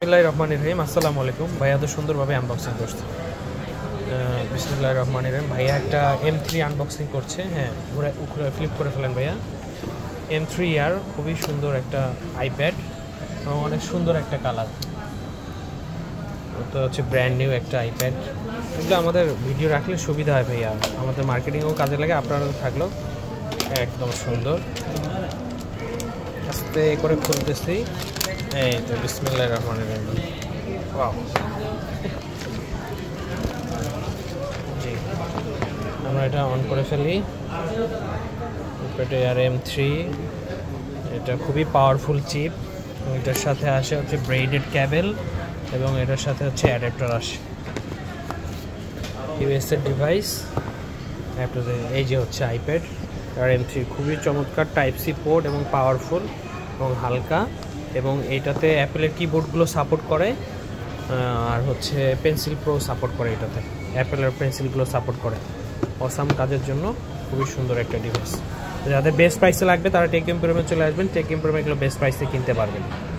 বিসমিল্লাহির রহমানির রহিম। আসসালামু আলাইকুম। ভাইয়া তো সুন্দরভাবে আনবক্সিং করছে। বিসমিল্লাহির রহমানির রহিম। ভাইয়া একটা M3 আনবক্সিং করছে। হ্যাঁ, ঘুরে ফ্লিপ করে ফেলেন ভাইয়া। M3R খুবই সুন্দর একটা আইপ্যাড এবং অনেক সুন্দর একটা কালার। ওটা হচ্ছে ব্র্যান্ড নিউ একটা আইপ্যাড। এগুলো আমাদের ভিডিও রাখলে সুবিধা হয় ভাইয়া, আমাদের মার্কেটিংও কাজে লাগে, আপনারাও থাকলেও একদম সুন্দর। আস্তে করে খুলতেছি। এই তো বিসমিল্লাহির রহমানির রহিম। ওয়াও, জি, আমরা এটা অন করে ফেলি। এটা M3, এটা খুবই পাওয়ারফুল চিপ। এটার সাথে আসে হচ্ছে ব্রেডেড ক্যাবেল এবং এটার সাথে হচ্ছে অ্যাডাপ্টার আসে, ইউএসএর ডিভাইস। এই যে হচ্ছে আইপ্যাড আর M3 খুবই চমৎকার, টাইপ সি পোর্ট এবং পাওয়ারফুল এবং হালকা, এবং এইটাতে অ্যাপেলের কিবোর্ডগুলো সাপোর্ট করে আর হচ্ছে পেন্সিল প্রো সাপোর্ট করে। এটাতে অ্যাপেলের পেন্সিলগুলো সাপোর্ট করে। অসাম কাজের জন্য খুবই সুন্দর একটা ডিভাইস। যাদের বেস্ট প্রাইসে লাগবে তারা টেক এম্পোরিয়ামে চলে আসবেন। টেক এম্পোরিয়ামে এগুলো বেস্ট প্রাইসে কিনতে পারবেন।